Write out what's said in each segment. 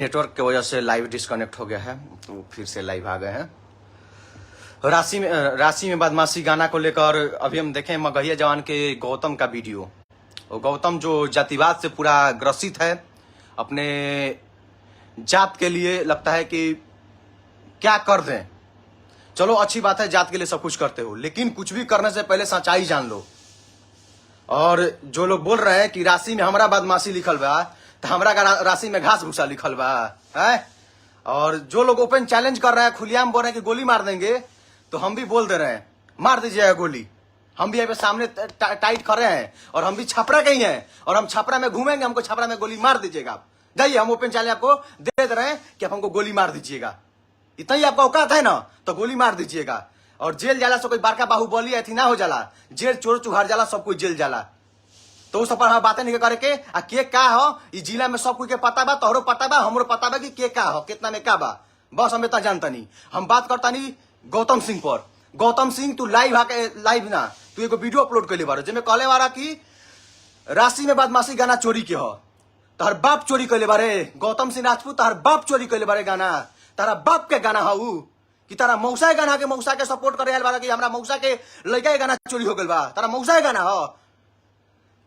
Network की वजह से लाइव डिस्कनेक्ट हो गया है, तो फिर से लाइव आ गए हैं। राशि में बदमाशी गाना को लेकर अभी हम देखें मगहिया जवान के गौतम का वीडियो। और गौतम जो जातिवाद से पूरा ग्रसित है, अपने जात के लिए लगता है कि क्या कर दें। चलो अच्छी बात है, जात के लिए सब कुछ करते हो, लेकिन कुछ भी करने से पहले सच्चाई जान लो। और जो लोग बोल रहे हैं कि राशि में हमारा बदमाशी लिखल बा, तो हमारा राशि में घास भूसा लिखल बा है। और जो लोग ओपन चैलेंज कर रहे हैं, खुलेआम बोल रहे हैं कि गोली मार देंगे, तो हम भी बोल दे रहे हैं मार दीजिएगा गोली। हम भी यहाँ पे सामने टाइट खड़े हैं और हम भी छपरा के ही हैं, और हम छपरा में घूमेंगे, हमको छपरा में गोली मार दीजिएगा। जाइए, हम ओपन चैलेंज आपको दे रहे हैं कि आप हमको गोली मार दीजिएगा। इतना ही आपका औकात है ना, तो गोली मार दीजिएगा। और जेल जाला से कोई बड़का बाहुबली ऐसी ना हो जाला, जेल चोर चुहार जाला, सब कोई जेल जाला। तो उस पर हम बातें नहीं करे के आ के का हो, इस जिला में सब कोई के पता बा, तोहरो पता बा, हमरो पता बा कि के का हो, कितना में का बा, बस हम इतना जानता नहीं। हम बात करता नहीं गौतम सिंह पर। गौतम सिंह तू लाइव आके, लाइव ना, तू एगो वीडियो अपलोड कर ले बारो, जिसमें कहले वाला कि राशि में बदमाशी गाना चोरी के हो, तहर बाप चोरी कर ले बारे। गौतम सिंह राजपूत तहर बाप चोरी कर ले बारे गाना, तारा बाप के गाना हो कि तारा मौसा गाना के, मौसा के सपोर्ट करे वाला कि हमरा मौसा के लड़का के गाना चोरी हो गल बा, तारा मौसा गाना हो।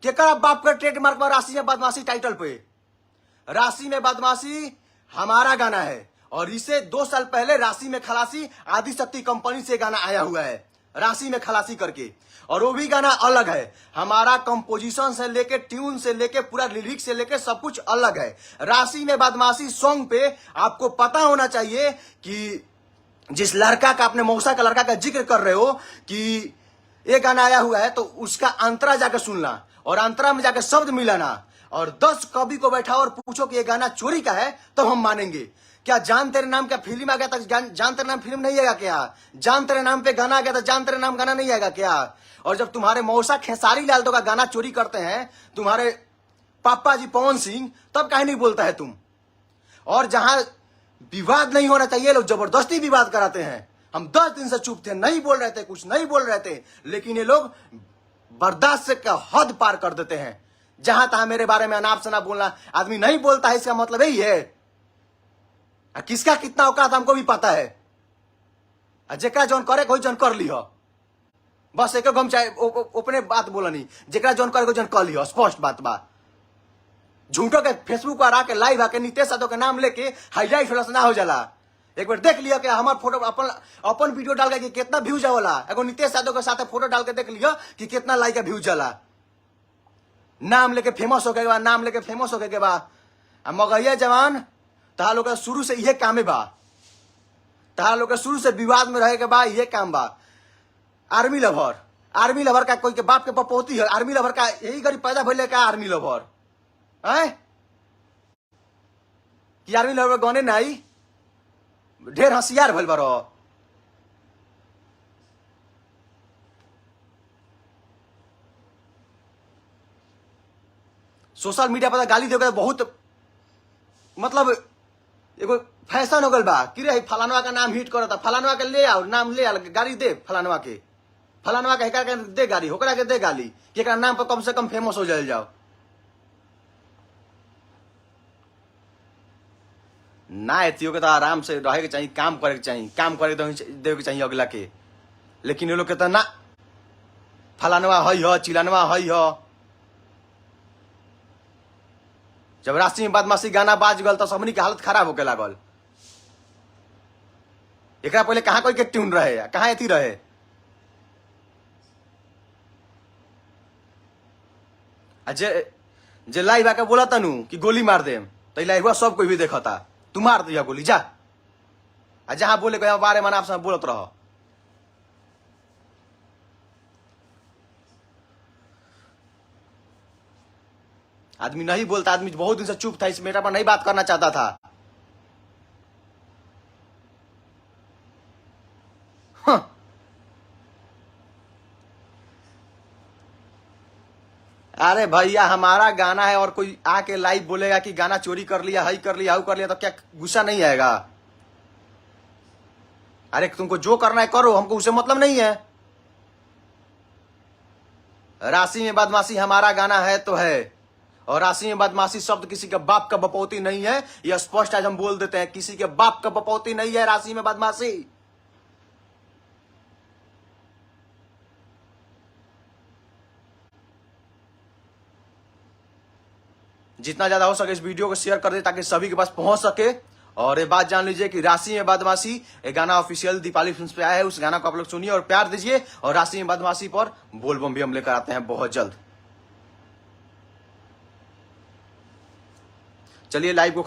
केकरा बाप का ट्रेडमार्क पर राशि में बदमाशी टाइटल पे। राशि में बदमाशी हमारा गाना है, और इसे 2 साल पहले राशि में खलासी आदिशक्ति कंपनी से गाना आया हुआ है, राशि में खलासी करके। और वो भी गाना अलग है, हमारा कंपोजिशन से लेके, ट्यून से लेके, पूरा लिरिक्स से लेके सब कुछ अलग है। राशि में बदमाशी सॉन्ग पे आपको पता होना चाहिए कि जिस लड़का का, अपने मौसा का लड़का का जिक्र कर रहे हो कि ये गाना आया हुआ है, तो उसका अंतरा जाकर सुनना, और अंतरा में जाकर शब्द मिलाना, और 10 कवि को बैठा और पूछो कि ये गाना चोरी का है, तो हम मानेंगे। क्या जान तेरे नाम का फिल्म आ गया था, जान तेरे नाम फिल्म नहीं आएगा क्या? जान तेरे नाम पे गाना आ गया था, जान तेरे नाम गाना नहीं आएगा क्या? और जब तुम्हारे मौसा खेसारी लाल तो का गाना चोरी करते हैं, तुम्हारे पापा जी पवन सिंह, तब काहे नहीं बोलता है तुम? और जहां विवाद नहीं होना चाहिए, लोग जबरदस्ती विवाद कराते हैं। हम 10 दिन से चुप थे, नहीं बोल रहे थे, कुछ नहीं बोल रहे थे, लेकिन ये लोग बर्दाश्त से हद पार कर देते हैं। जहां तहां मेरे बारे में अनाप शनाप बोलना, आदमी नहीं बोलता है, इसका मतलब यही है। किसका कितना औकात हमको भी पता है। जेकरा जौन करे कोई जौन कर लियो, बस एक हम चाहे अपने बात बोला नहीं, जेकरा जौन करे कोई जौन कर लियो, स्पष्ट बात बा। झूठो के फेसबुक पर आके लाइव आके नितेश यादव के नाम लेके हाईलाइट ना हो जाला। एक बार देख लिया कि हमार फोटो अपन वीडियो डाल के कितना व्यूज जाला, एगो नितेश यादव के साथ फोटो डाल के देख लिया कि कितना लाइक व्यूज जाला। नाम लेके फेमस हो गए बा, नाम लेके फेमस हो गए बा। मगहिया जवान तहा लोग का शुरू से यह काम बा, तहा लोग का शुरू से विवाद में रहे के बा, यह काम बा। आर्मी लवर, आर्मी लवर का कोई के बाप के पपोती है, आर्मी लवर का यही गरीब पैदा भइले का आर्मी लवर है कि आर्मी लवर गने नहीं, ढेर होशियार भइल बारो। सोशल मीडिया पर गाली देके बहुत, मतलब एगो फैशन हो गल बा कि रे फलानवा का नाम हिट करता, फलानवा के ले आओ, नाम ले आओ, गाड़ी दे फलानवा के, फलानवा के हेकरा के दे गाड़ी, होकरा के दे गाली, कि एकरा नाम पर कम से कम फेमस हो जाओ। ना एतियो के तो आराम से रहे के चाहिए, काम करे के चाहिए, काम करे देवे के चाहिए अगला के। लेकिन ये लोग के तो ना, फलानवा हई हो, चिलानवा हई हो। जब राशि में बदमाशी गाना बाज गल तो सबनी के हालत खराब होके लागल। एकरा पहले कहाँ कोई के ट्यून रहे, कहाँ एथी रहे। जे लाइव आके बोला तनु कि गोली मार दे, तो लाइव सब कोई भी देखता, तू मार दिया गोली जा। जहां बोले के बारे में आप बोलत रहो। आदमी नहीं बोलता, आदमी बहुत दिन से चुप था, इस मेरा पर नहीं बात करना चाहता था। हाँ। अरे भैया हमारा गाना है, और कोई आके लाइव बोलेगा कि गाना चोरी कर लिया, हई कर लिया, हाउ कर लिया, तो क्या गुस्सा नहीं आएगा? अरे तुमको जो करना है करो, हमको उससे मतलब नहीं है। राशि में बदमाशी हमारा गाना है तो है, और राशि में बदमाशी शब्द किसी के बाप का बपौती नहीं है, यह स्पष्ट आज हम बोल देते हैं, किसी के बाप का बपौती नहीं है राशि में बदमाशी। जितना ज्यादा हो सके इस वीडियो को शेयर कर दे ताकि सभी के पास पहुंच सके। और ये बात जान लीजिए कि राशि में बदमाशी ये गाना ऑफिशियल दीपाली फिल्म्स पे आया है, उस गाना को आप लोग सुनिए और प्यार दीजिए। और राशि में बदमाशी पर बोलबम भी हम लेकर आते हैं बहुत जल्द। चलिए लाइव को